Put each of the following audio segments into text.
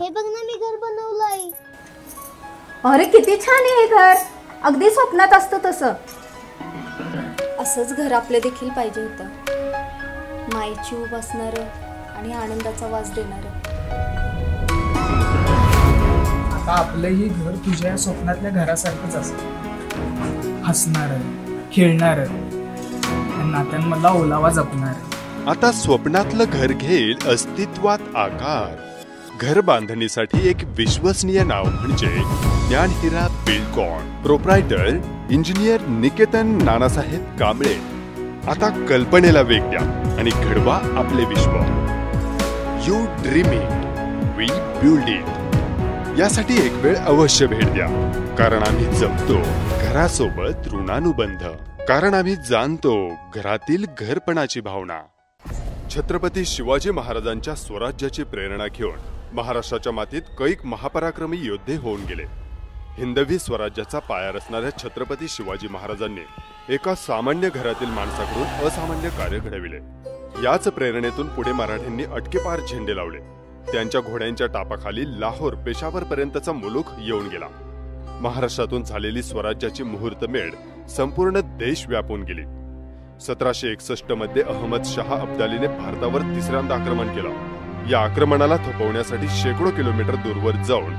हे बघ ना, मी घर बनवलंय. अरे किती छान आहे हे घर, अगदी स्वप्नात असतं तसं. असंच घर आपले देखील पाहिजे होतं, मायेची ऊब असणारं आणि आनंदाचा वास देणारं. आता आपलंही घर तुझ्या स्वप्नातल्या घरासारखंच असतं, हसणारं, खेळणारं, नात्यांमधला ओलावा जपणारं. आता स्वप्नातलं घर घेईल अस्तित्वात आकार. घर बांधणीसाठी एक विश्वसनीय नाव म्हणजे Gyanhira Buildcon. Proprietor engineer Niketan Nanasaheb Kamble. आता कल्पनेला वेग द्या आणि घडवा आपले विश्व. You dream it, we build it. यासाठी एक वेळ अवश्य भेट द्या, कारण आम्ही जपतो घरासोबत ऋणानुबंध. कारण आम्ही जाणतो घरातील घरपणाची भावना. छत्रपती शिवाजी महाराजांच्या स्वराज्याची प्रेरणा घेऊन महाराष्ट्राच्या मातीत कैक महापराक्रमी योद्धे होऊन गेले. हिंदवी स्वराज्याचा पाया रचणाऱ्या छत्रपती शिवाजी महाराजांनी एका सामान्य घरातील माणसाकडून असामान्य कार्य घडविले. याच प्रेरणेतून पुढे मराठ्यांनी अटकेपार झेंडे लावले. त्यांच्या घोड्यांच्या टापाखाली लाहोर, पेशावर पर्यंतचा मुलूख येऊन गेला. महाराष्ट्रातून झालेली स्वराज्याची मुहूर्तमेढ संपूर्ण देश व्यापून गेली. 1761 मध्ये अहमद शाह अब्दालीने भारतावर तिसऱ्यांदा आक्रमण केलं. या आक्रमणाला थोपवण्यासाठी शेकडो किलोमीटर दूरवर जाऊन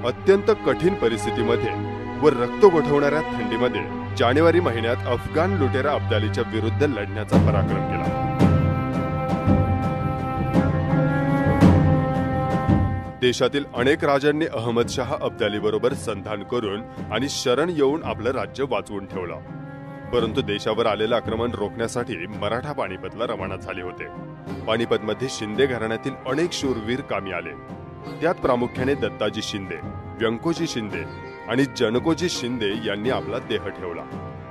अत्यंत कठीण परिस्थितीमध्ये व रक्त गोठवणाऱ्या थंडीमध्ये जानेवारी महिन्यात अफगाण लुटेरा अब्दालीच्या विरुद्ध लढण्याचा पराक्रम केला. देशातील अनेक राजांनी अहमद शाह अब्दाली बरोबर संधान करून आणि शरण येऊन आपलं राज्य वाचवून ठेवलं. परंतु देशावर आलेलं आक्रमण रोखण्यासाठी मराठा पानिपतला रवाना झाले होते. पानिपतमध्ये शिंदे घराण्यातील अनेक शूरवीर कामी आले. त्यात प्रामुख्याने दत्ताजी शिंदे, व्यंकोजी शिंदे आणि जनकोजी शिंदे यांनी आपला देह ठेवला.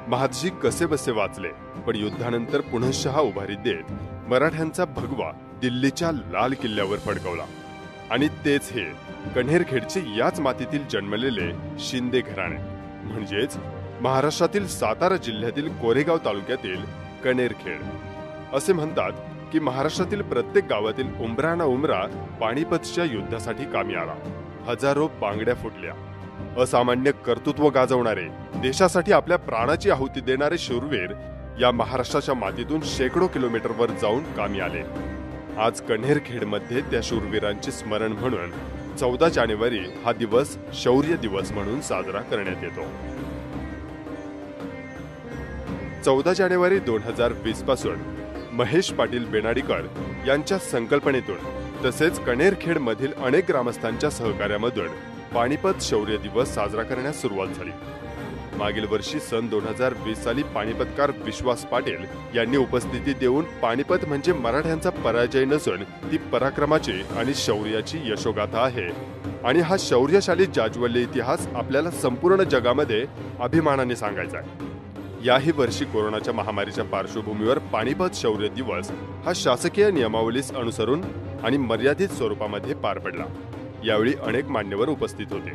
महादजी कसेबसे वाचले, पण युद्धानंतर पुनःशहा उभारी देत मराठ्यांचा भगवा दिल्लीच्या लाल किल्ल्यावर फडकवला. आणि तेच हे कण्हेरखेडचे याच मातीतील जन्मलेले शिंदे घराणे, म्हणजेच महाराष्ट्रातील सातारा जिल्ह्यातील कोरेगाव तालुक्यातील कण्हेरखेड. असे म्हणतात की महाराष्ट्रातील प्रत्येक गावातील उमरा ना उमरा पानिपतच्या युद्धासाठी कामी आला. हजारो बांगड्या फुटल्या. असामान्य कर्तृत्व गाजवणारे, देशासाठी आपल्या प्राणाची आहुती देणारे शूरवीर या महाराष्ट्राच्या मातीतून शेकडो किलोमीटरवर जाऊन कामी आले. आज कण्हेरखेडमध्ये त्या शूरवीरांचे स्मरण म्हणून 14 जानेवारी हा दिवस शौर्य दिवस म्हणून साजरा करण्यात येतो. 14 जानेवारी 2020 पासून महेश पाटील बेनाडीकर यांच्या संकल्पनेतून तसेच कण्हेरखेड मधील अनेक ग्रामस्थांच्या सहकार्यामधून पानिपत शौर्य दिवस साजरा करण्यास सुरुवात झाली. मागील वर्षी सन 2020 साली पानिपतकार विश्वास पाटील यांनी उपस्थिती देऊन पानिपत म्हणजे मराठ्यांचा पराजय नसून ती पराक्रमाची आणि शौर्याची यशोगाथा आहे आणि हा शौर्यशाली जाज्वल्य इतिहास आपल्याला संपूर्ण जगामध्ये अभिमानाने सांगायचा आहे. याही वर्षी कोरोनाच्या महामारीच्या पार्श्वभूमीवर पानिपत शौर्य दिवस हा शासकीय नियमावलीस अनुसरून आणि मर्यादित स्वरूपामध्ये पार पडला. यावेळी अनेक मान्यवर उपस्थित होते.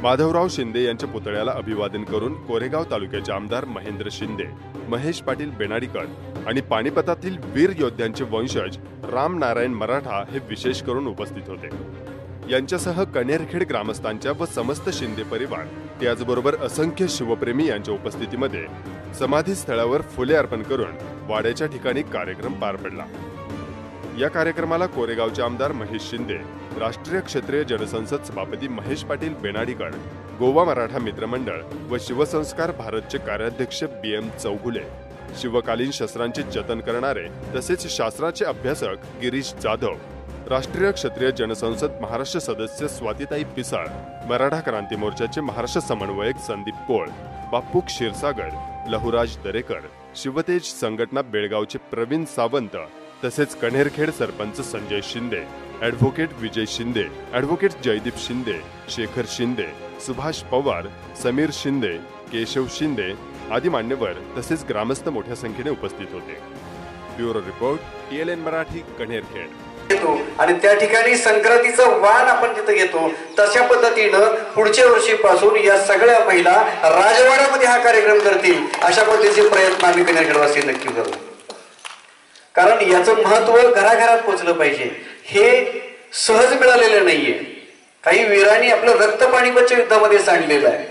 माधवराव शिंदे यांच्या पुतळ्याला अभिवादन करून कोरेगाव तालुक्याचे आमदार महेंद्र शिंदे, महेश पाटील बेनाडीकर आणि पानिपतातील वीर योद्ध्यांचे वंशज राम नारायण मराठा हे विशेष करून उपस्थित होते. यांच्यासह कण्हेरखेड ग्रामस्थांच्या व समस्त शिंदे परिवार, त्याचबरोबर असंख्य शिवप्रेमी यांच्या उपस्थितीमध्ये समाधी स्थळावर फुले अर्पण करून वाड्याच्या ठिकाणी कार्यक्रम पार पडला. या कार्यक्रमाला कोरेगावचे आमदार महेश शिंदे, राष्ट्रीय क्षत्रिय जनसंसद सभापती महेश पाटील बेनाडीकर, गोवा मराठा मित्रमंडळ व शिवसंस्कार भारतचे कार्याध्यक्ष BM चौगुले, शिवकालीन शस्त्रांचे जतन करणारे तसेच शास्त्राचे अभ्यासक गिरीश जाधव, राष्ट्रीय क्षत्रिय जनसंसद महाराष्ट्र सदस्य स्वातीताई पिसाळ, मराठा क्रांती मोर्चाचे महाराष्ट्र समन्वयक संदीप कोळ, बाप्पू क्षीरसागर, लहुराज दरेकर, शिवतेज संघटना बेळगावचे प्रवीण सावंत तसेच कण्हेरखेड सरपंच संजय शिंदे, ॲडव्होकेट विजय शिंदे, ॲडव्होकेट जयदीप शिंदे, शेखर शिंदे, सुभाष पवार, समीर शिंदे, केशव शिंदे आदी मान्यवर तसेच ग्रामस्थ मोठ्या संख्येने उपस्थित होते. Bureau report, TLN Marathi, Kanherkhed. आणि त्या ठिकाणी संक्रांतीचा वाण आपण तिथे घेतो. तशा पद्धतीनं पुढच्या वर्षीपासून या सगळ्या महिला राजवाड्यामध्ये हा कार्यक्रम करतील अशा पद्धतीचे प्रयत्न आम्ही कण्हेरखेडवासी नक्की करू. कारण याचं महत्व घराघरात पोहोचलं पाहिजे. हे सहज मिळालेलं नाहीये. काही वीरांनी आपलं रक्त पानिपतच्या युद्धामध्ये सांडलेलं आहे.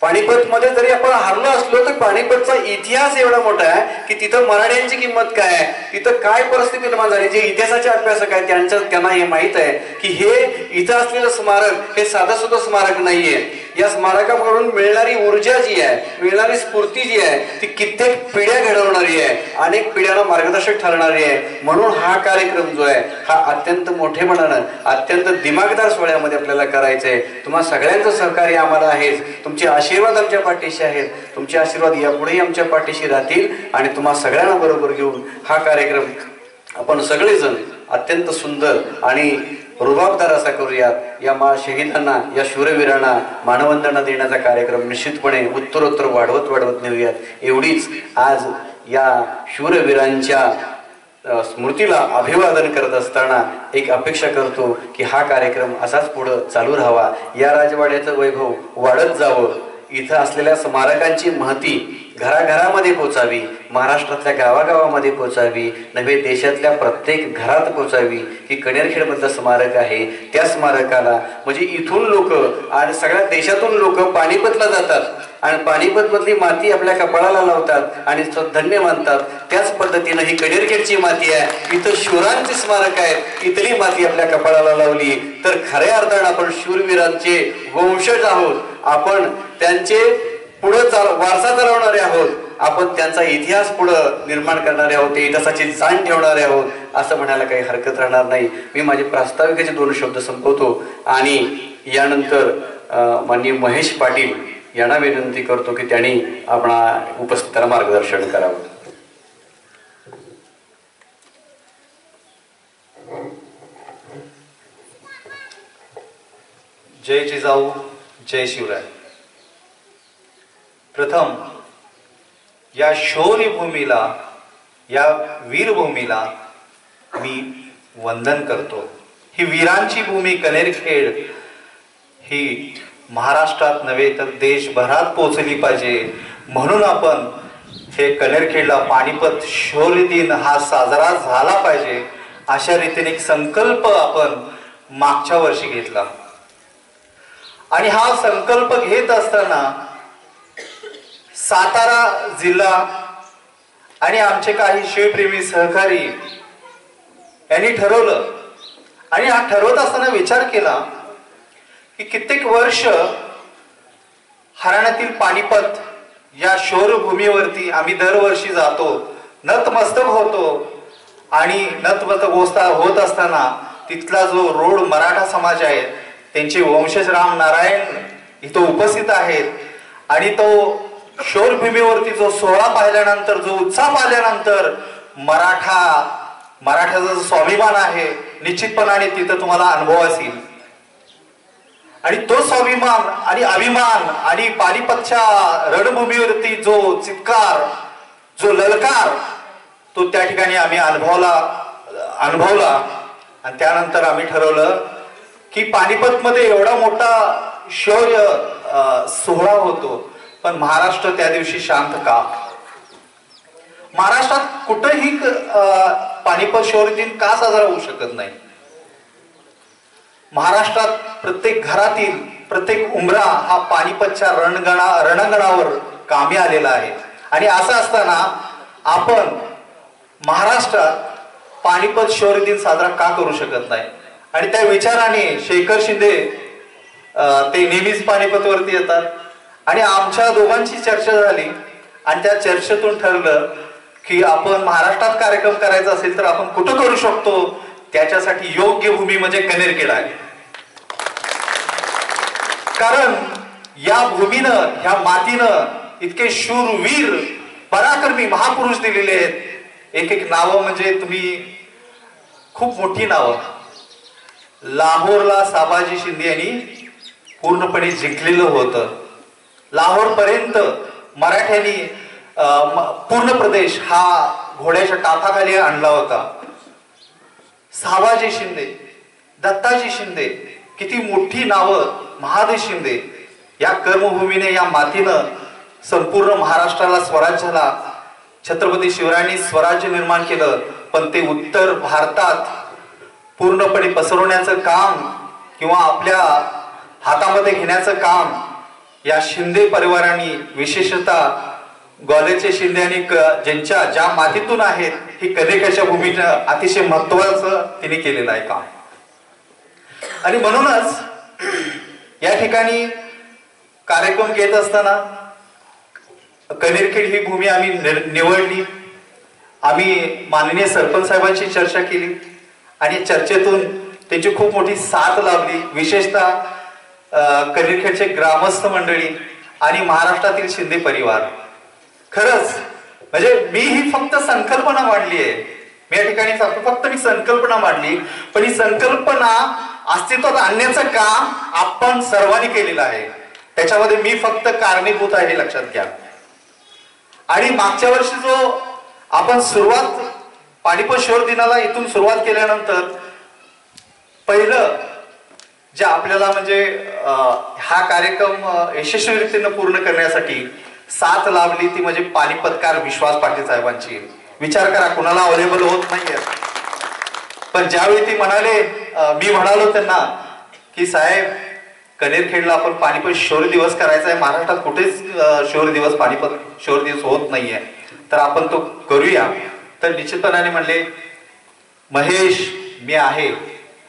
पानिपत मध्ये जरी आपण हारलो असलो तर पानिपतचा इतिहास एवढा मोठा आहे की तिथं मराठ्यांची किंमत काय आहे, तिथं काय परिस्थिती निर्माण झाली. जे इतिहासाचे अभ्यासक आहेत त्यांना हे माहित आहे की हे इथं असलेलं स्मारक हे साधं सुद्धा स्मारक नाहीये. या स्मारकाकडून मिळणारी ऊर्जा जी आहे, मिळणारी स्फूर्ती जी आहे ती कित्येक पिढ्या घडवणारी आहे, अनेक पिढ्यांना मार्गदर्शक ठरणारी आहे. म्हणून हा कार्यक्रम जो आहे हा अत्यंत मोठेपणानं अत्यंत दिमागदार सोहळ्यामध्ये आपल्याला करायचा आहे. तुम्हा सगळ्यांचं सहकार्य आम्हाला आहेच. तुमचे आशीर्वाद आमच्या पाठीशी आहेत. तुमचे आशीर्वाद यापुढेही आमच्या पाठीशी राहतील आणि तुम्हा सगळ्यांना बरोबर घेऊन हा कार्यक्रम आपण सगळेजण अत्यंत सुंदर आणि रुबाबदार असा करूयात. या शहीदांना, या शूरवीरांना मानवंदना देण्याचा कार्यक्रम निश्चितपणे उत्तरोत्तर वाढवत नेऊयात. एवढीच आज या शूरवीरांच्या स्मृतीला अभिवादन करत असताना एक अपेक्षा करतो की हा कार्यक्रम असाच पुढं चालू राहावा. या राजवाड्याचं वैभव वाढत जावं. इथं असलेल्या स्मारकांची महती घराघरामध्ये पोचावी, महाराष्ट्रातल्या गावागावामध्ये पोचावी, नव्हे देशातल्या प्रत्येक घरात पोचावी. की कणेरखेडमधलं स्मारक आहे त्या स्मारकाला म्हणजे इथून लोक आणि सगळ्या देशातून लोक पानिपतला जातात आणि पानिपत मधली माती आपल्या कपाळाला लावतात आणि धन्य मानतात. त्याच पद्धतीनं ही कणेरखेडची माती आहे, इथं शूरांचे स्मारक आहे, इथली माती आपल्या कपाळाला लावली तर खऱ्या अर्थानं आपण शूरवीरांचे वंशज आहोत. आपण त्यांचे पुढे वारसा चालवणारे आहोत. आपण त्यांचा इतिहास पुढं निर्माण करणारे आहोत, त्या इतिहासाची जाण ठेवणारे आहोत असं म्हणायला काही हरकत राहणार नाही. मी माझे प्रास्ताविकेचे 2 शब्द संपवतो आणि यानंतर माननीय महेश पाटील यांना विनंती करतो की त्यांनी आपणा उपस्थितांना मार्गदर्शन करावं. जय जिजाऊ, जय शिवराय. प्रथम या शौर्य भूमीला, या वीरभूमीला मी वंदन करतो. ही वीरांची भूमी कणेरखेड ही महाराष्ट्रात नव्हे तर देशभरात पोहोचली पाहिजे. म्हणून आपण हे कणेरखेडला पानिपत शौर्य दिन हा साजरा झाला पाहिजे अशा रीतीने एक संकल्प आपण मागच्या वर्षी घेतला. आणि हा संकल्प घेत असताना सातारा जिल्हा आणि आमचे काही शिवप्रेमी सहकारी यांनी ठरवलं आणि हा ठरवत असताना विचार केला की कित्येक वर्ष हरियाणातील पानिपत या शौर्यभूमीवरती आम्ही दरवर्षी जातो, नतमस्तक होतो आणि नतमस्तक होत असताना तिथला जो रोड मराठा समाज आहे त्यांचे वंशज राम नारायण इथं उपस्थित आहेत आणि तो शौर्यभूमीवरती जो सोहळा पाहिल्यानंतर, जो उत्साह पाहिल्यानंतर मराठ्याचा जो स्वाभिमान आहे निश्चितपणाने तिथं तुम्हाला अनुभव असेल. आणि तो स्वाभिमान आणि अभिमान आणि पानिपतच्या रणभूमीवरती जो चित्कार, जो ललकार तो त्या ठिकाणी आम्ही अनुभवला आणि त्यानंतर आम्ही ठरवलं की पानिपत मध्ये एवढा मोठा शौर्य सोहळा होतो पण महाराष्ट्र त्या दिवशी शांत का? महाराष्ट्रात कुठेही पानिपत शौर्य दिन का साजरा होऊ शकत नाही? महाराष्ट्रात प्रत्येक घरातील प्रत्येक उंबरा हा पानिपतच्या रणांगणावर कामी आलेला आहे. आणि असं असताना आपण महाराष्ट्रात पानिपत शौर्य दिन साजरा का करू शकत नाही? आणि त्या विचाराने शेखर शिंदे ते नेहमीच पानिपतवरती येतात आणि आमच्या दोघांची चर्चा झाली आणि त्या चर्चेतून ठरलं की आपण महाराष्ट्रात कार्यक्रम करायचा असेल तर आपण कुठं करू शकतो, त्याच्यासाठी योग्य भूमी म्हणजे कणेरखेड आहे. कारण या भूमीनं, ह्या मातीनं इतके शूरवीर पराक्रमी महापुरुष दिलेले आहेत. एक एक नावं म्हणजे तुम्ही खूप मोठी नावं. लाहोरला साबाजी शिंदे यांनी पूर्णपणे जिंकलेलं होतं. लाहोर पर्यंत मराठ्यांनी पूर्ण प्रदेश हा घोड्याच्या टापाखाली आणला होता. साबाजी शिंदे, दत्ताजी शिंदे, किती मोठी नावं. महादेव शिंदे, या कर्मभूमीने, या मातीनं संपूर्ण महाराष्ट्राला स्वराज्याला छत्रपती शिवरायांनी स्वराज्य निर्माण केलं. पण ते उत्तर भारतात पूर्णपणे पसरवण्याचं काम किंवा आपल्या हातामध्ये घेण्याचं काम या शिंदे परिवाराने, विशेषतः ग्वाल्हेरचे शिंदे आणि ज्यांच्या ज्या मातीतून आहेत, ही कनेरखेडच्या भूमीनं अतिशय महत्वाचं तिने केलेलं आहे काम. आणि म्हणूनच या ठिकाणी कार्यक्रम घेत असताना कनेरखेड ही भूमी आम्ही निवडली. आम्ही माननीय सरपंच साहेबांशी चर्चा केली आणि चर्चेतून त्यांची खूप मोठी साथ लाभली. विशेषतः कनेरखेडचे ग्रामस्थ मंडळी आणि महाराष्ट्रातील शिंदे परिवार. खरंच म्हणजे मी ही फक्त संकल्पना मांडली आहे. मी या ठिकाणी फक्त मी संकल्पना मांडली, पण ही संकल्पना अस्तित्वात आणण्याचं काम आपण सर्वांनी केलेलं आहे. त्याच्यामध्ये मी फक्त कारणीभूत आहे हे लक्षात घ्या. आणि मागच्या वर्षी जो आपण सुरुवात पानिपत शौर्य दिनाला इथून सुरुवात केल्यानंतर पहिलं जे आपल्याला म्हणजे हा कार्यक्रम यशस्वीरित्याने पूर्ण करण्यासाठी साथ लाभली ती म्हणजे पानिपतकार विश्वास पाटील साहेबांची. विचार करा, कुणाला अवेलेबल होत नाहीये. पण ज्यावेळी ती म्हणाले, मी म्हणालो त्यांना की साहेब, कनेरखेडला आपण पानिपत शौर्य दिवस करायचा आहे. महाराष्ट्रात कुठेच शौर्य दिवस, पानिपत शौर्य दिवस होत नाहीये, तर आपण तो करूया. तर निश्चितपणाने म्हणले, महेश मी आहे.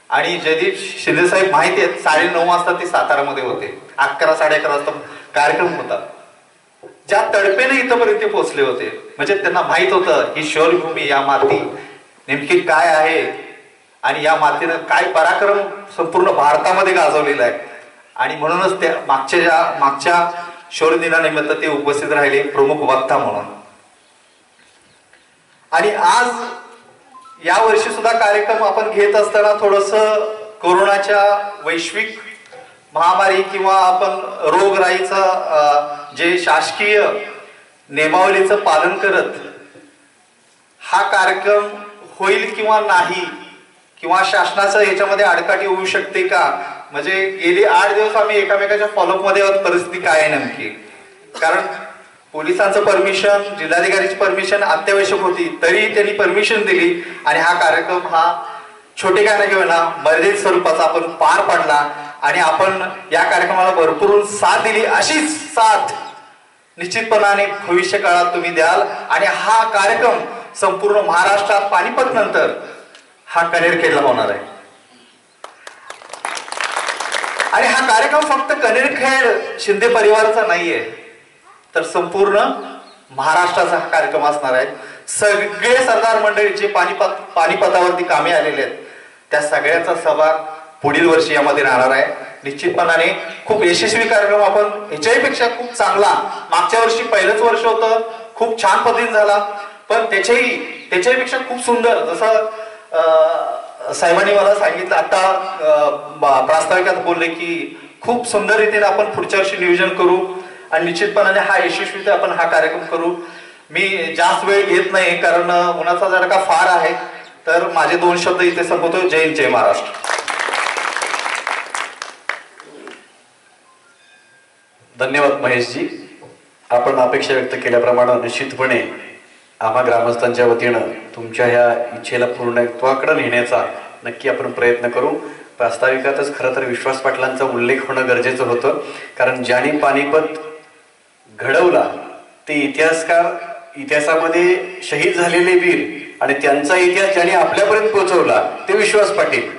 आणि जयदीप शिंदे साहेब माहिती आहेत, 9:30 वाजता ते सातारामध्ये होते. 11, 11:30 वाजता कार्यक्रम होता. ज्या तडपेने इथपर्यंत पोहोचले होते, म्हणजे त्यांना माहित होतं ही शौर्यभूमी, या माती नेमकी काय आहे आणि या मातीनं काय पराक्रम संपूर्ण भारतामध्ये गाजवलेला आहे. आणि म्हणूनच त्या मागच्या शौर्य दिनानिमित्त ते उपस्थित राहिले प्रमुख वक्ता म्हणून. आणि आज या वर्षी सुद्धा कार्यक्रम आपण घेत असताना थोडस कोरोनाच्या वैश्विक महामारी किंवा आपण रोगराईचं जे शासकीय नियमावलीचं पालन करत हा कार्यक्रम होईल किंवा नाही, किंवा शासनाचं याच्यामध्ये आडकाठी होऊ शकते का, म्हणजे गेली 8 दिवस आम्ही एकामेकाच्या फॉलोअप मध्ये आहोत. परिस्थिती काय आहे नेमकी, कारण पोलिसांचं परमिशन, जिल्हाधिकारीची परमिशन अत्यावश्यक होती, तरी त्यांनी परमिशन दिली आणि हा कार्यक्रम हा छोटे काय नाही ना मर्यादित स्वरूपाचा आपण पार पाडला. आणि आपण या कार्यक्रमाला भरपूर साथ दिली. अशीच साथ निश्चितपणाने भविष्य काळात तुम्ही द्याल. आणि हा कार्यक्रम संपूर्ण महाराष्ट्रात पानिपत नंतर हा कनेरखेडला होणार आहे. आणि हा कार्यक्रम फक्त कनेरखेड शिंदे परिवाराचा नाहीये, तर संपूर्ण महाराष्ट्राचा हा कार्यक्रम असणार आहे. सगळे सरदार मंडळी जे पानिपतावरती कामे आलेले आहेत, त्या सगळ्यांचा सहभाग पुढील वर्षी यामध्ये राहणार आहे. निश्चितपणाने खूप यशस्वी कार्यक्रम, आपण ह्याच्याहीपेक्षा खूप चांगला, मागच्या वर्षी पहिलंच वर्ष होतं, खूप छान पद्धतीने झाला, पण त्याच्याहीपेक्षा खूप सुंदर, जसं साहेबांनी मला सांगितलं आता प्रास्ताविकात बोलले की खूप सुंदर रीतीने आपण पुढच्या वर्षी नियोजन करू आणि निश्चितपणाने हा यशस्वीरित्या आपण हा कार्यक्रम करू. मी जास्त वेळ घेत नाही, कारण उन्हाचा झटका फार आहे, तर माझे 2 शब्द इथे संपवतो. जय हिंद, जय महाराष्ट्र. धन्यवाद महेशजी. आपण अपेक्षा व्यक्त केल्याप्रमाणे निश्चितपणे आम्हा ग्रामस्थांच्या वतीनं तुमच्या ह्या इच्छेला पूर्णत्वाकडे नेण्याचा नक्की आपण प्रयत्न करू. प्रास्ताविकातच खरं तर विश्वास पाटलांचा उल्लेख होणं गरजेचं होतं, कारण ज्यांनी पानिपत घडवला ते इतिहासामध्ये शहीद झालेले वीर आणि त्यांचा इतिहास ज्यांनी आपल्यापर्यंत पोहोचवला ते विश्वास पाटील,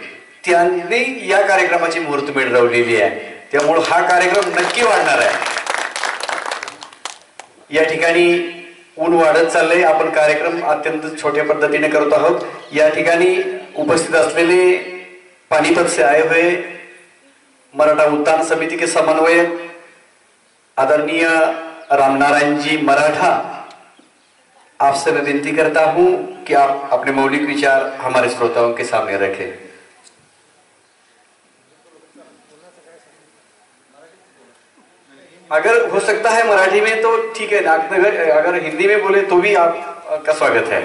त्यांनी या कार्यक्रमाची मुहूर्तमेढ रवलेली आहे. त्यामुळे हा कार्यक्रम नक्की वाढणार आहे. या ठिकाणी ऊन वाढत चाललंय, आपण कार्यक्रम अत्यंत छोट्या पद्धतीने करत आहोत. या ठिकाणी उपस्थित असलेले पानीपत से आए हुए मराठा उत्थान समिति के समन्वयक आदरणीय रामनारायण जी मराठा, आपसे मैं विनती करता हूं कि आप अपने मौलिक विचार हमारे श्रोताओं के सामने रखें. अगर हो सकता है मराठी में तो ठीक है, अगर हिंदी में बोले तो भी आपका स्वागत है.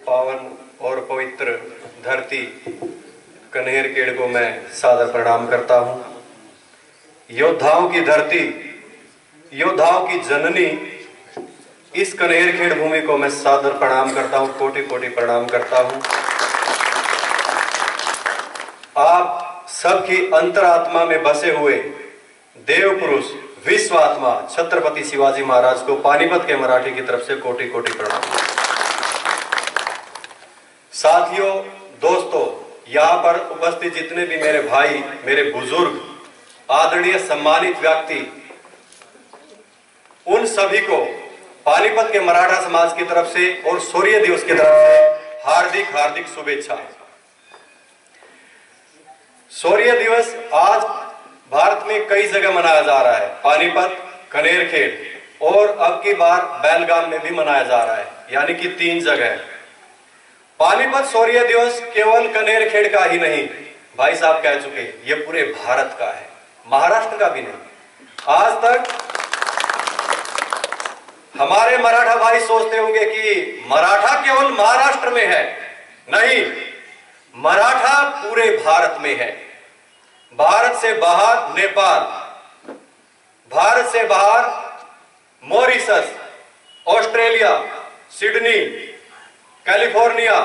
पावन और पवित्र धरती कनेरखेड़ को मैं सादर प्रणाम करता हूं। योद्धाओं की धरती, योद्धाओं की जननी, इस कनेरखेड़ भूमि को मैं सादर प्रणाम करता हूं, कोटि कोटि प्रणाम करता हूं। आप सबकी अंतरात्मा में बसे हुए देव पुरुष विश्व आत्मा छत्रपति शिवाजी महाराज को पानीपत के मराठी की तरफ से कोटि कोटि प्रणाम। साथियों, दोस्तों, यहाँ पर उपस्थित जितने भी मेरे भाई, मेरे बुजुर्ग, आदरणीय सम्मानित व्यक्ति, उन सभी को पानीपत के मराठा समाज की तरफ से और शौर्य दिवस की तरफ से हार्दिक हार्दिक शुभेच्छा। शौर्य दिवस आज भारत में कई जगह मनाया जा रहा है, पानीपत, कनेरखेड़ और अब की बार बेलगाम में भी मनाया जा रहा है, यानी कि 3 जगह। पानीपत शौर्य दिवस केवल कनेरखेड़ का ही नहीं, भाई साहब कह चुके, ये पूरे भारत का है, महाराष्ट्र का भी नहीं। आज तक हमारे मराठा भाई सोचते होंगे कि मराठा केवल महाराष्ट्र में है, नहीं, मराठा पूरे भारत में है। भारत से बाहर नेपाल, भारत से बाहर मॉरिशस, ऑस्ट्रेलिया, सिडनी, कैलिफोर्निया,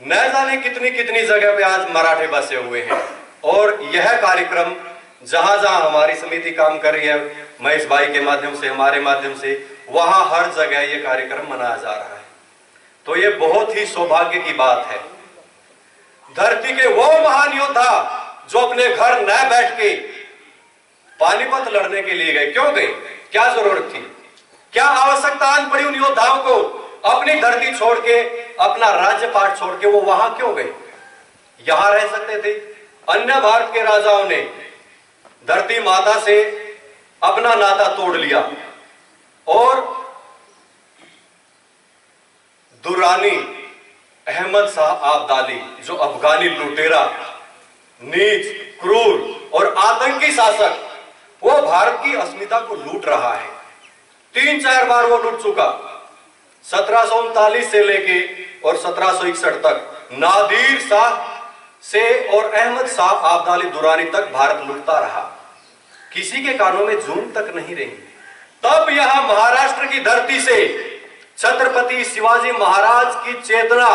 न जाने कितनी कितनी जगह पे आज मराठे बसे हुए हैं। और यह कार्यक्रम जहां जहां हमारी समिति काम कर रही है, महेश भाई के माध्यम से, हमारे माध्यम से, वहां हर जगह यह कार्यक्रम मनाया जा रहा है। तो ये बहुत ही सौभाग्य की बात है। धरती के वो महान योद्धा जो अपने घर न बैठ के पानीपत लड़ने के लिए गए, क्यों गए, क्या जरूरत थी, क्या आवश्यकता आन पड़ी उन योद्धाओं को अपनी धरती छोड़ के, अपना राज्यपाट छोड़ के वो वहां क्यों गए? यहां रह सकते थे। अन्य भारत के राजाओं ने धरती माता से अपना नाता तोड़ लिया और दुरानी अहमद शाह अब्दाली, जो अफगानी लुटेरा, नीच, क्रूर और आतंकी शासक, वो भारत की अस्मिता को लूट रहा है। 3-4 बार वो लूट चुका। 1739 से लेके और 1761 तक नादिर शाह से और अहमद शाह अब्दाली दुरानी तक भारत लूटता रहा, किसी के कानों में जून तक नहीं रही। तब यहां महाराष्ट्र की धरती से छत्रपति शिवाजी महाराज की चेतना,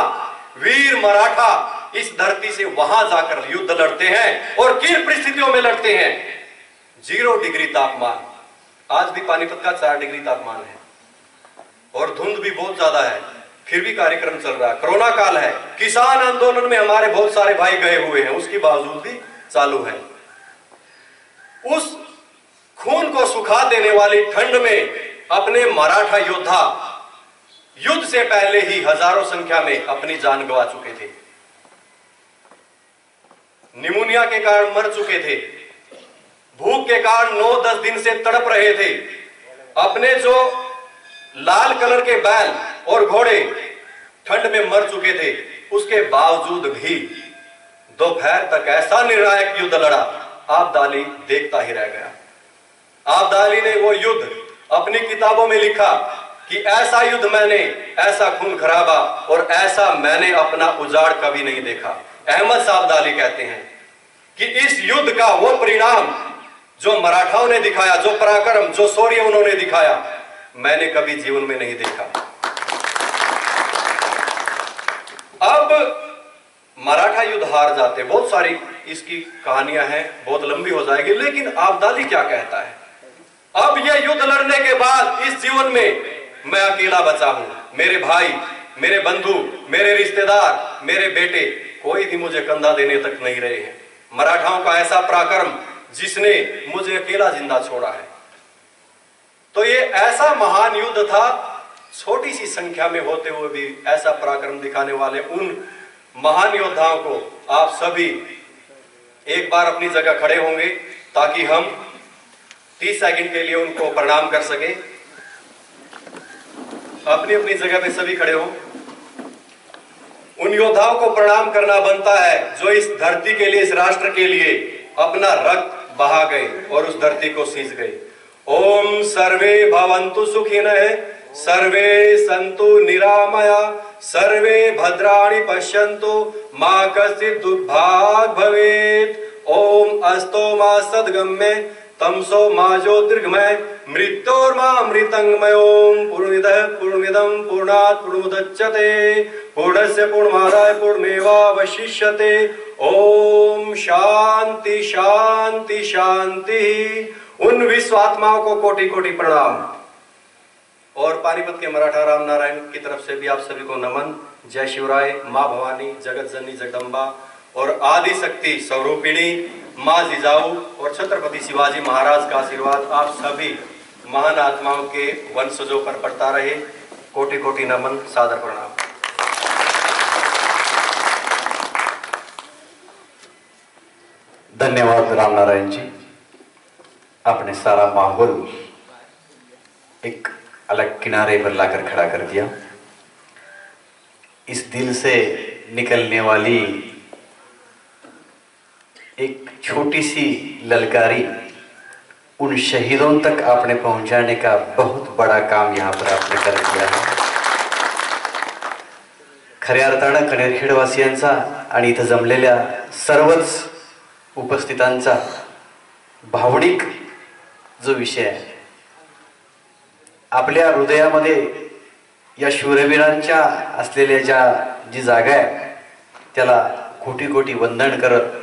वीर मराठा इस धरती से वहां जाकर युद्ध लड़ते हैं और किन परिस्थितियों में लड़ते हैं। 0 डिग्री तापमान, आज भी पानीपत का 4 डिग्री तापमान है और धुंध भी बहुत ज्यादा है, फिर भी कार्यक्रम चल रहा है। कोरोना काल है, किसान आंदोलन में हमारे बहुत सारे भाई गए हुए हैं, उसके बावजूद भी चालू है। उस खून को सुखा देने वाली ठंड में अपने मराठा योद्धा युद्ध से पहले ही हजारों संख्या में अपनी जान गंवा चुके थे, निमोनिया के कारण मर चुके थे, भूख के कारण 9-10 दिन से तड़प रहे थे। अपने जो लाल कलर के बैल और घोड़े ठंड में मर चुके थे, उसके बावजूद भी दोपहर तक ऐसा निर्णायक युद्ध लड़ा, अब्दाली देखता ही रह गया। अब्दाली ने वो युद्ध अपनी किताबों में लिखा कि ऐसा युद्ध मैंने, ऐसा खून खराबा और ऐसा मैंने अपना उजाड़ कभी नहीं देखा। अहमद शाह अब्दाली कहते हैं कि इस युद्ध का वो परिणाम जो मराठाओं ने दिखाया, जो पराक्रम, जो शौर्य उन्होंने दिखाया, मैंने कभी जीवन में नहीं देखा। अब मराठा युद्ध हार जाते, बहुत सारी इसकी कहानियां हैं, बहुत लंबी हो जाएगी, लेकिन अब्दाली क्या कहता है? अब यह युद्ध लड़ने के बाद इस जीवन में मैं अकेला बचा हूं, मेरे भाई, मेरे बंधु, मेरे रिश्तेदार, मेरे बेटे, कोई भी मुझे कंधा देने तक नहीं रहे हैं। मराठाओं का ऐसा पराक्रम जिसने मुझे अकेला जिंदा छोड़ा है। तो ये ऐसा महान युद्ध था, छोटी सी संख्या में होते हुए भी ऐसा पराक्रम दिखाने वाले उन महान योद्धाओं को आप सभी एक बार अपनी जगह खड़े होंगे ताकि हम 30 सेकंड के लिए उनको प्रणाम कर सके। अपनी अपनी जगह पे सभी खड़े हो। उन योद्धाओं को प्रणाम करना बनता है जो इस धरती के लिए, इस राष्ट्र के लिए अपना रक्त बहा गए और उस धरती को सींच गए। ओम सर्वे भवन्तु सुखिनः, सर्वे सन्तु निरामया सर्वे भद्राणि पश्यन्तु मा कश्चित् दुर्भाग् भवेत्। ओम अस्तो मा सद्गम्ये तमसो मा ज्योतिर्गमय मृत्योर्मा अमृतंगमयोम पूर्णमिदः पूर्णमिदं पूर्णात् पूर्णमुदच्यते पूर्णस्य पूर्णमादाय पूर्णमेवावशिष्यते। ओम शांति शांति शांति। उन विश्व आत्माओं को कोटि कोटि प्रणाम। और पानीपत के मराठा राम नारायण की तरफ से भी आप सभी को नमन। जय शिवराय। माँ भवानी जगत जननी जगदम्बा और आदि शक्ति स्वरूपिणी माँ जिजाऊ और छत्रपति शिवाजी महाराज का आशीर्वाद आप सभी महान आत्माओं के वंशजों पर पड़ता रहे। कोटि कोटि नमन, सादर प्रणाम। धन्यवाद राम नारायण जी, आपने सारा माहौल एक अलग किनारे पर लाकर खड़ा कर दिया। इस दिल से निकलने वाली एक छोटी सी ललकारी उन शहीदों तक आपने पहुंचाने का बहुत बड़ा काम यहाँ पर आपने कर दिया है। खऱ्या अर्थानं कणेरखेडवासियांचा आणि इथं जमलेल्या सर्वच उपस्थितांचा भावनिक जो विषय आहे, आपल्या हृदयामध्ये या शूरवीरांच्या असलेल्या जी जागा आहे त्याला कोटी कोटी वंदन करत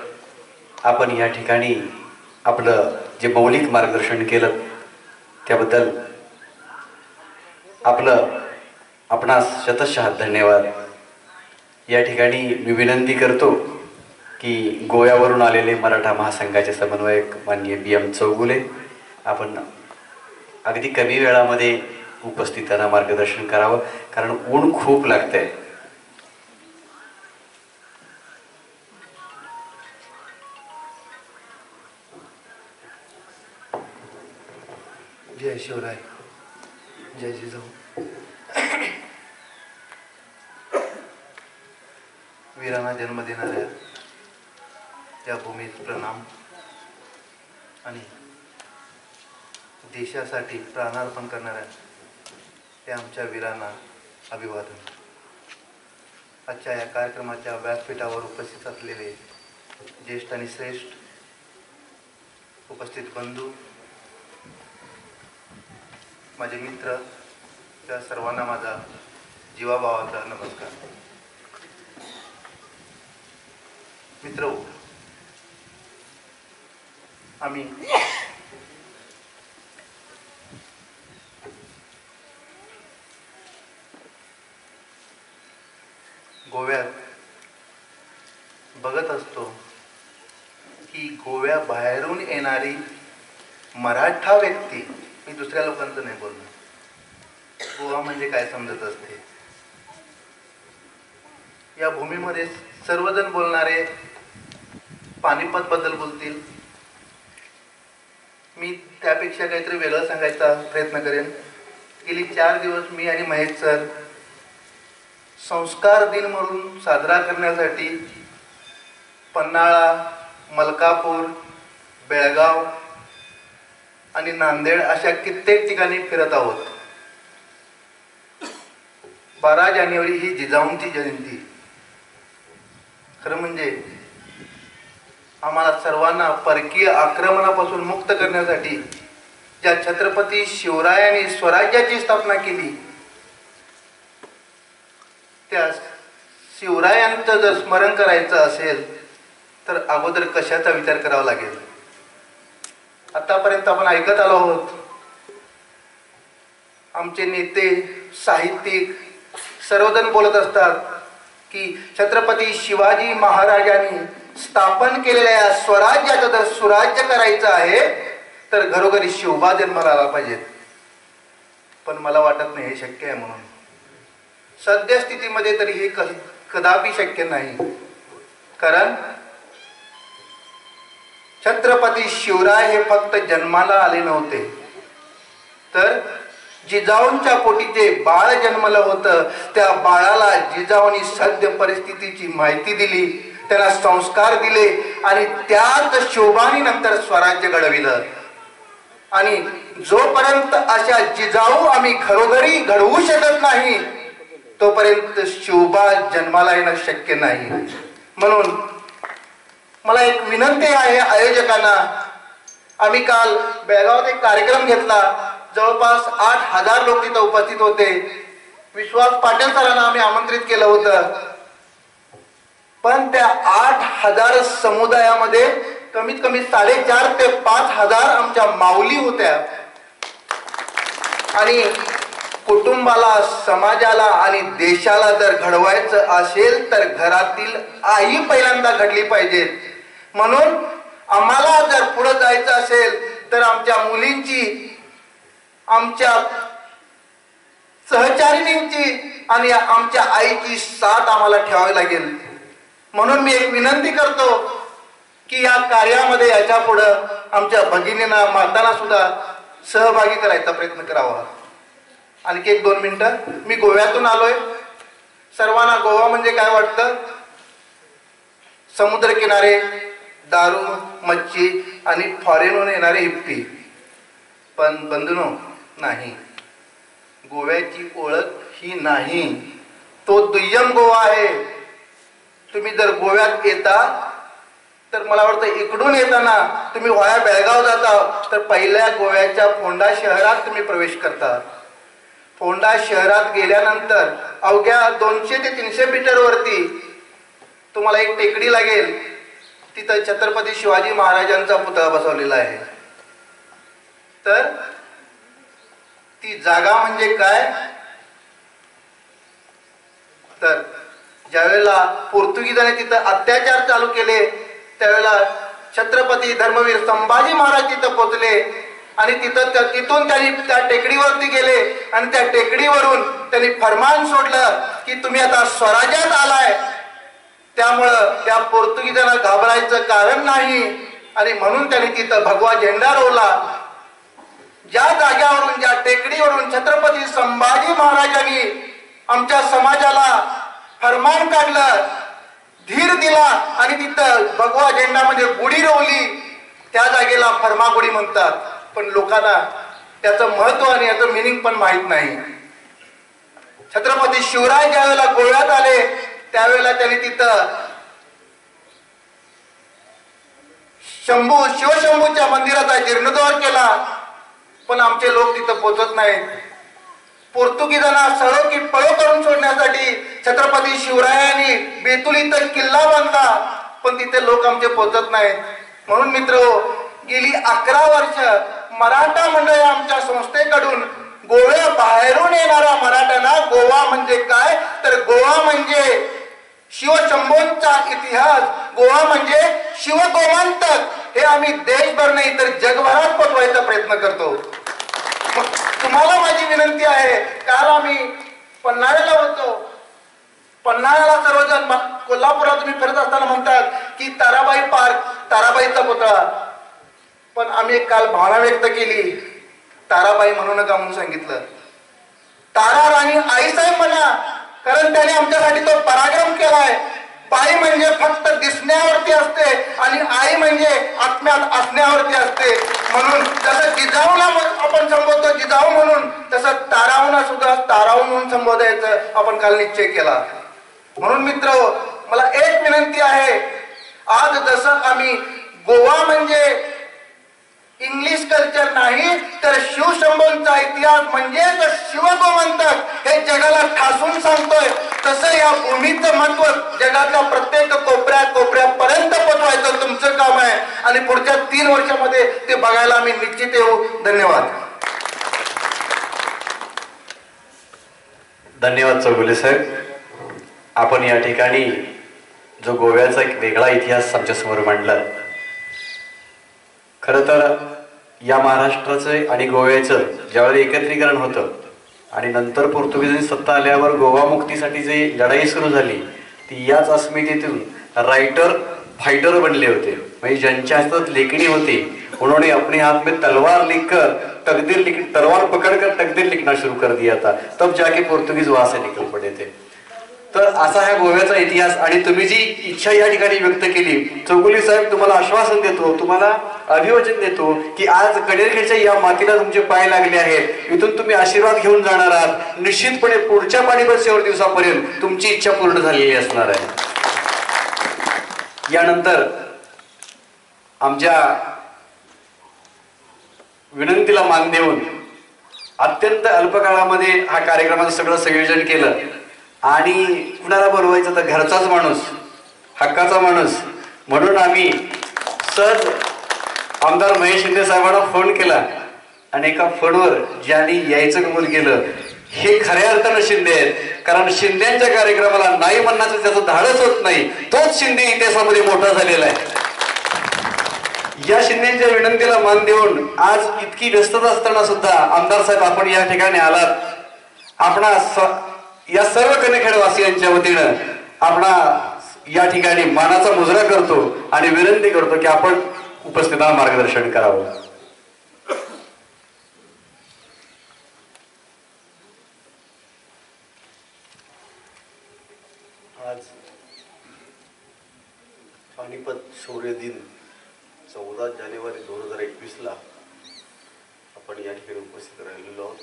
आपण या ठिकाणी आपलं जे मौलिक मार्गदर्शन केलं त्याबद्दल आपणास शतशः धन्यवाद। या ठिकाणी मी विनंती करतो की गोव्यावरून आलेले मराठा महासंघाचे समन्वयक माननीय BM चौगुले आपण अगदी कमी वेळामध्ये उपस्थितांना मार्गदर्शन करावं, कारण ऊन खूप लागतंय। जय शिवराय, जय जिजाऊ। वीरांना जन्म देणाऱ्या या भूमीत प्रणाम आणि देशासाठी प्राणार्पण करणाऱ्या त्या आमच्या वीरांना अभिवादन। आजच्या या कार्यक्रमाच्या व्यासपीठावर उपस्थित असलेले ज्येष्ठ आणि श्रेष्ठ उपस्थित बंधू, माझे मित्र, त्या सर्वांना माझा जीवाभावाचा नमस्कार। मित्र, आम्ही गोव्यात बघत असतो की गोव्याबाहेरून येणारी मराठा व्यक्ती, मी दुसऱ्या लोकांचं नाही बोलणार, गोवा म्हणजे काय समजत असते। या भूमीमध्ये सर्वजण बोलणारे पानिपत बद्दल बोलतील, मी त्यापेक्षा काहीतरी वेगळं सांगायचा प्रयत्न करेन। गेली 4 दिवस मी आणि महेश सर संस्कार दिन म्हणून साजरा करण्यासाठी पन्हाळा, मलकापूर, बेळगाव आणि नांदेड अशा कित्येक ठिकाणी फिरत आहोत। 12 जानेवारी ही जिजाऊंची जयंती। खरं म्हणजे आम्हाला सर्वांना परकीय आक्रमणापासून मुक्त करण्यासाठी ज्या छत्रपती शिवरायांनी स्वराज्याची स्थापना केली, त्या शिवरायांचं जर स्मरण करायचं असेल तर अगोदर कशाचा विचार करावा लागेल। आतापर्यंत आपण ऐकत आलो आहोत, आमचे नेते, साहित्यिक सर्वजण बोलत असतात की छत्रपती शिवाजी महाराजांनी स्थापन केलेल्या या स्वराज्याचं जर सुराज्य करायचं आहे तर घरोघरी शिवबा जन्माला आला पाहिजेत। पण मला वाटत नाही हे शक्य आहे म्हणून। सद्यस्थितीमध्ये तरी हे कदापि शक्य नाही, कारण छत्रपती शिवराय हे फक्त जन्माला आले नव्हते, तर जिजाऊंच्या पोटी जे बाळ जन्मलं होतं त्या बाळाला जिजाऊंनी सद्य परिस्थितीची माहिती दिली, त्याला संस्कार दिले आणि त्याच शोभानी नंतर स्वराज्य घडविलं। आणि जोपर्यंत अशा जिजाऊ आम्ही घरोघरी घडवू शकत नाही तोपर्यंत शिवबा जन्माला येणं शक्य नाही. म्हणून मला एक विनंती आहे आयोजकांना. आम्ही काल बेळगावात एक कार्यक्रम घेतला. जवळपास 8,000 लोक तिथं उपस्थित होते. विश्वास पाटील सरांना आम्ही आमंत्रित केलं होतं. पण त्या 8,000 समुदायामध्ये कमीत कमी 4,500 ते 5,000 आमच्या माऊली होत्या. आणि कुटुंबाला, समाजाला आणि देशाला जर घडवायचं असेल तर घरातील आई पहिल्यांदा घडली पाहिजे. म्हणून आम्हाला जर पुढे जायचं असेल तर आमच्या मुलींची, आमच्या सहचारिणींची आणि आमच्या आईची साथ आम्हाला ठेवावी लागेल. म्हणून मी एक विनंती करतो की या कार्यामध्ये याच्या पुढं आमच्या भगिनींना, मातांना सुद्धा सहभागी करायचा प्रयत्न करावा. आणखी 1-2 मिनिटं. मी गोव्यातून आलोय. सर्वांना गोवा म्हणजे काय वाटतं? समुद्रकिनारे, दारू, मच्छी आणि फॉरेनहून येणारे हिप्पी. पण बंधूंनो, नाही, गोव्याची ओळख ही नाही. तो दुय्यम गोवा आहे. तुम्ही जर गोव्यात येता तर मला वाटतं इकडून येताना तुम्ही व्हाया बेळगाव जाता तर पहिल्या गोव्याच्या फोंडा शहरात तुम्ही प्रवेश करता. फोंडा शहरात गेल्यानंतर अवघ्या 200 ते 300 मीटरवरती तुम्हाला एक टेकडी लागेल. तिथं छत्रपती शिवाजी महाराजांचा पुतळा बसवलेला आहे. तर ती जागा म्हणजे काय? तर ज्यावेळेला पोर्तुगीजांनी तिथं अत्याचार चालू केले त्यावेळेला छत्रपती धर्मवीर संभाजी महाराज तिथं पोहोचले आणि तिथून त्यांनी त्या टेकडीवरती गेले आणि त्या टेकडीवरून त्यांनी फरमान सोडलं की तुम्ही आता स्वराज्यात आलाय. त्यामुळं त्या पोर्तुगीजांना घाबरायचं कारण नाही आणि म्हणून त्यांनी तिथं भगवा झेंडा रोवला. ज्या जाग्यावरून, ज्या टेकडीवरून छत्रपती संभाजी महाराजांनी आमच्या समाजाला फरमान काढलं, धीर दिला आणि तिथं भगवा झेंडा म्हणजे गुढी रोवली, त्या जागेला फर्मागुडी म्हणतात. पण लोकांना त्याचं महत्व आणि याचं मिनिंग पण माहित नाही. छत्रपती शिवराय ज्या वेळेला गोव्यात आले त्यावेळेला त्यांनी तिथं शिवशंभूच्या मंदिराचा जीर्णोद्धार केला. पण आमचे लोक तिथं पोहोचत नाहीत. पोर्तुगीजांना सळो की पळो करून सोडण्यासाठी छत्रपती शिवरायांनी बेतुल इथं किल्ला बांधला. पण तिथे लोक आमचे पोहोचत नाहीत. म्हणून मित्र, गेली 11 वर्ष मराठा मंडळ आमच्या संस्थेकडून गोव्या बाहेरून येणाऱ्या मराठ्यांना गोवा म्हणजे काय तर गोवा म्हणजे शिवशंभूंचा इतिहास, गोवा म्हणजे शिवगोमंतक हे आम्ही देशभर नाही तर जगभरात पोचवायचा प्रयत्न करतो. तुम्हाला माझी विनंती आहे. काल आम्ही पन्हाळ्याला होतो. पन्हाळ्याला सर्वजण कोल्हापुरात तुम्ही फिरत असताना म्हणतात की ताराबाई पार्क, ताराबाईचा पुतळा. पण आम्ही काल भावना व्यक्त केली, ताराबाई म्हणू नका म्हणून सांगितलं. तारा राणी आईसाहेब म्हणा, कारण त्याने आमच्यासाठी तो पराक्रम केलाय. बाई म्हणजे फक्त दिसण्यावरती असते आणि आई म्हणजे आत्म्यात असण्यावरती असते. म्हणून जसं जिजाऊला आपण संबोधतो जिजाऊ म्हणून, तसं ताराऊना सुद्धा ताराऊ म्हणून संबोधायचं आपण काल निश्चय केला. म्हणून मित्र, मला एक विनंती आहे. आज जसं आम्ही गोवा म्हणजे इंग्लिश कल्चर नाही तर शिवशंभूंचा इतिहास म्हणजे शिवगोमंतक हे जगाला ठासून सांगतोय, तसं या भूमीचं महत्व जगातल्या प्रत्येक कोपऱ्यापर्यंत पोहोचवायचं तुमचं काम आहे. आणि पुढच्या 3 वर्षामध्ये ते बघायला आम्ही निश्चित येऊ. धन्यवाद. धन्यवाद चौगुले साहेब. आपण या ठिकाणी जो गोव्याचा एक वेगळा इतिहास आमच्यासमोर मांडला. खरं तर या महाराष्ट्राचं आणि गोव्याचं ज्यावेळी एकत्रीकरण होतं आणि नंतर पोर्तुगीजांची सत्ता आल्यावर गोवा मुक्तीसाठी जी लढाई सुरू झाली ती याच अस्मितेतून रायटर फाइटर बनले होते. म्हणजे ज्यांच्या हातात लेखणी होती, उन्होंने अपने हाथ में तलवार लिखकर तलवार पकड़कर तकदीर लिखना शुरू कर दिया था. तब जाके पोर्तुगीज वहां से निकल पड़े थे. तर असा ह्या गोव्याचा इतिहास आणि तुम्ही जी इच्छा या ठिकाणी व्यक्त केली, चौगुले साहेब तुम्हाला आश्वासन देतो, तुम्हाला अभिवचन देतो की आज कणेरखेडच्या या मातीला तुमचे पाय लागले आहेत, इथून तुम्ही आशीर्वाद घेऊन जाणार आहात. निश्चितपणे पुढच्या पाणीपत शेवट दिवसापर्यंत तुमची इच्छा पूर्ण झालेली असणार आहे. यानंतर आमच्या विनंतीला मान देऊन अत्यंत अल्प काळामध्ये हा कार्यक्रमाचं सगळं संयोजन केलं आणि कुणाला बोलवायचं तर घरचाच माणूस, हक्काचा माणूस म्हणून आम्ही सहज आमदार महेश शिंदे साहेबांना फोन केला आणि एका फोनवर ज्यांनी यायचं कबूल केलं हे खऱ्या अर्थानं शिंदे आहेत. कारण शिंदेच्या कार्यक्रमाला नाही म्हणण्याचं त्याचं धाडस होत नाही, तोच शिंदे इतिहासामध्ये मोठा झालेला आहे. या शिंदेच्या विनंतीला मान देऊन आज इतकी व्यस्तता असताना सुद्धा आमदार साहेब आपण या ठिकाणी आलात. आपणा या सर्व कणेरखेडवासियांच्या वतीनं आपणा या ठिकाणी मानाचा मुजरा करतो आणि विनंती करतो की आपण उपस्थितांना मार्गदर्शन करावं. आज पानिपत शौर्य दिन 14 जानेवारी 2021ला आपण या ठिकाणी उपस्थित राहिलेलो आहोत.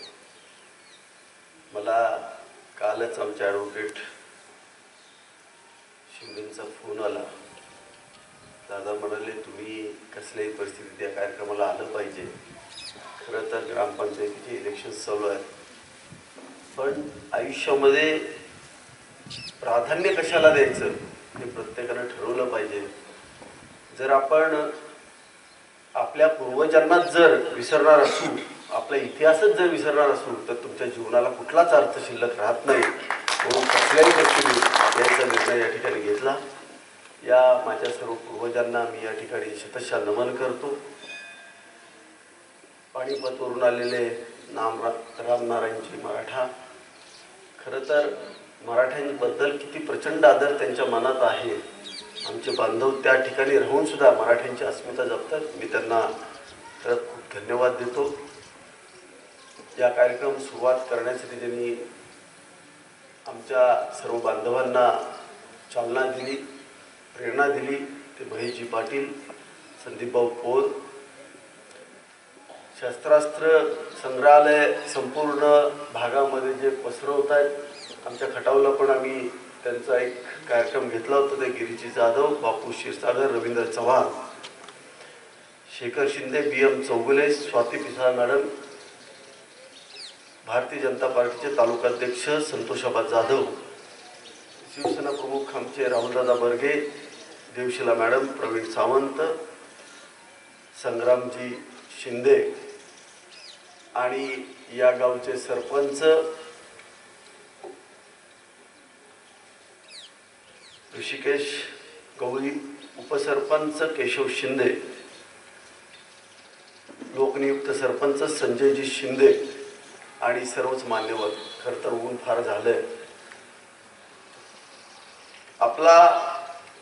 मला कालच आमच्या ॲडव्होकेट शिंदेचा फोन आला. दादा म्हणाले तुम्ही कसल्याही परिस्थितीत या कार्यक्रमाला आलं पाहिजे. खरं तर ग्रामपंचायतीचे इलेक्शन चालू आहेत, पण आयुष्यामध्ये प्राधान्य कशाला द्यायचं हे प्रत्येकानं ठरवलं पाहिजे. जर आपण आपल्या पूर्वजांनाच जर विसरणार असू, आपला इतिहासच जर विसरणार असू तर तुमच्या जीवनाला कुठलाच अर्थ शिल्लक राहत नाही. म्हणून कसल्याही गोष्टी याचा निर्णय या ठिकाणी घेतला. या माझ्या सर्व पूर्वजांना मी या ठिकाणी शतशः नमन करतो. पानिपतवरून आलेले रामनारायणजी मराठा, खरं तर मराठ्यांबद्दल किती प्रचंड आदर त्यांच्या मनात आहे. आमचे बांधव त्या ठिकाणी राहून सुद्धा मराठ्यांची अस्मिता जपतात. मी त्यांना खरंच खूप धन्यवाद देतो. या कार्यक्रम सुरुवात करण्यासाठी त्यांनी आमच्या सर्व बांधवांना चालना दिली, प्रेरणा दिली. ते महेशजी पाटील, संदीपभाऊ पोल, शस्त्रास्त्र संग्रहालय संपूर्ण भागामध्ये जे पसरवत आहेत. आमच्या खटावला पण आम्ही त्यांचा एक कार्यक्रम घेतला होता. ते गिरीजी जाधव, बापू क्षीरसागर, रवींद्र चव्हाण, शेखर शिंदे, BM चौगुले, स्वाती पिसाळ मॅडम, भारतीय जनता पार्टीचे तालुकाध्यक्ष संतोषाबा जाधव, शिवसेना प्रमुख आमचे राहुलदादा बर्गे, देवशिला मॅडम, प्रवीण सावंत, संग्रामजी शिंदे आणि या गावचे सरपंच ऋषिकेश गवळी, उपसरपंच केशव शिंदे, लोकनियुक्त सरपंच संजयजी शिंदे आणि सर्वच मान्यवर. खरं तर ऊन फार झालंय. आपला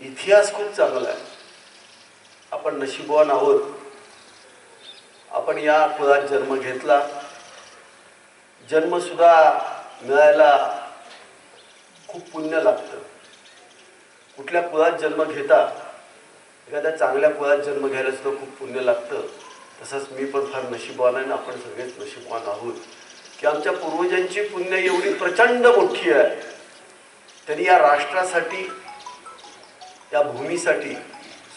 इतिहास खूप चांगला आहे. आपण नशीबवान आहोत. आपण या कुळात जन्म घेतला. जन्मसुद्धा मिळायला खूप पुण्य लागतं. कुठल्या कुळात जन्म घेता, एखाद्या चांगल्या कुळात जन्म घ्यायला सुद्धा खूप पुण्य लागतं. तसंच मी पण फार नशीबवान आहे आणि आपण सगळेच नशीबवान आहोत की आमच्या पूर्वजांची पुण्य एवढी प्रचंड मोठी आहे. त्यांनी या राष्ट्रासाठी, या भूमीसाठी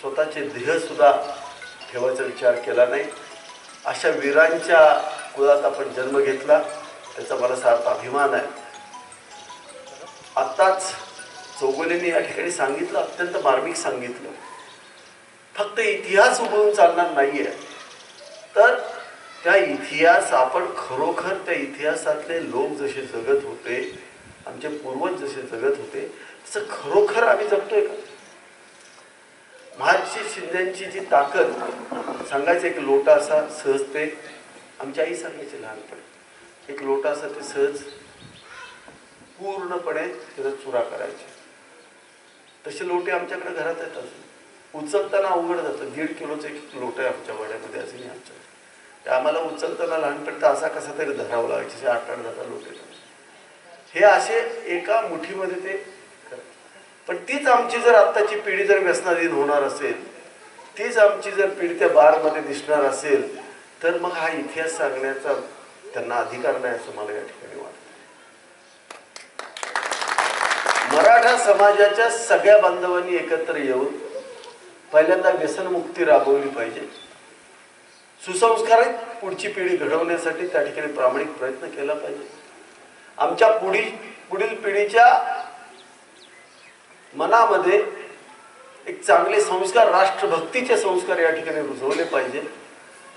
स्वतःचे देह सुद्धा ठेवायचा विचार केला नाही. अशा वीरांच्या कुळात आपण जन्म घेतला, त्याचा मला सार्थ अभिमान आहे. आत्ताच चौगुलेंनी या ठिकाणी सांगितलं, अत्यंत मार्मिक सांगितलं. फक्त इतिहास उघडून चालणार नाहीये, तर त्या इतिहास आपण खरोखर त्या इतिहासातले लोक जसे जगत होते, आमचे पूर्वज जसे जगत होते, तसं खरोखर आम्ही जगतोय का? महाराज शिंदेची जी ताकद सांगायचं, एक लोटा असा सहज ते, आमची आई सांगायची लहानपणी, एक लोटा असा ते सहज पूर्णपणे त्याचा चुरा करायचे. तसे लोटे आमच्याकडे घरात आहेत. अजून उचलताना अवघड जातं. 1.5 किलोचं एक लोट आहे आमच्या वाड्यामध्ये अजूनही आमच्या. ते आम्हाला उचलताना लहानपणी तर असा कसा तरी धरावं लागायचे. 8-8 लोटे. हे असे एका मुठीमध्ये ते पण तीच आमची जर आत्ताची पिढी जर व्यसनाधीन होणार असेल, तीच आमची जर पिढी त्या बारमध्ये दिसणार असेल, तर मग हा इतिहास सांगण्याचा त्यांना अधिकार नाही असं मला या ठिकाणी वाटतं. मराठा समाजाच्या सगळ्या बांधवांनी एकत्र येऊन पहिल्यांदा व्यसनमुक्ती राबवली पाहिजे. सुसंस्कारित पुढची पिढी घडवण्यासाठी त्या ठिकाणी प्रामाणिक प्रयत्न केला पाहिजे. आमच्या पुढील पिढीच्या मनामध्ये एक चांगले संस्कार, राष्ट्रभक्तीचे संस्कार या ठिकाणी रुजवले पाहिजे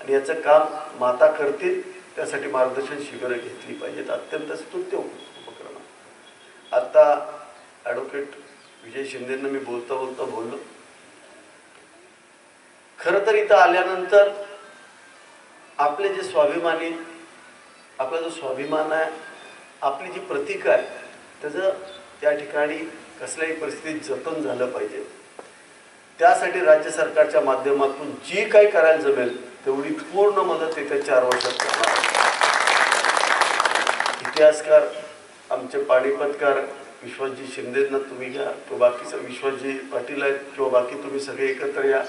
आणि याचं काम माता करतील. त्यासाठी मार्गदर्शन शिबिरं घेतली पाहिजेत. अत्यंत स्तुत्य उपक्रम. आता ॲडव्होकेट विजय शिंदेंना मी बोलता बोललो, खरं तर इथं आल्यानंतर आपले जे स्वाभिमानी, आपला जो स्वाभिमान आहे, आपली जी प्रतीक आहे, त्याचं त्या ठिकाणी कसल्याही परिस्थितीत जतन झालं पाहिजे. त्यासाठी राज्य सरकारच्या माध्यमातून जी काही करायला जमेल तेवढी पूर्ण मदत येत्या 4 वर्षात करणार. इतिहासकार आमचे पाणीपतकार विश्वजी शिंदेंना तुम्ही घ्या, किंवा बाकीचं विश्वजी पाटील आहेत, किंवा बाकी तुम्ही सगळे एकत्र या.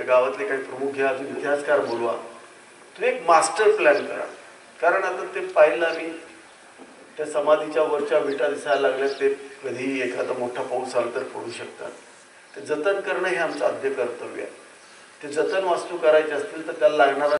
गावातले काही प्रमुख घ्या, अजून इतिहासकार बोलवा. तुम्ही एक मास्टर प्लॅन करा. कारण आता ते पाहिलं आम्ही, त्या समाधीच्या वरच्या विटा दिसायला लागल्या, ते कधीही एखादा मोठा पाऊस आला तर पडू शकतात. ते जतन करणं हे आमचं आद्य कर्तव्य आहे. ते जतन वास्तू करायचे असतील तर त्याला लागणारा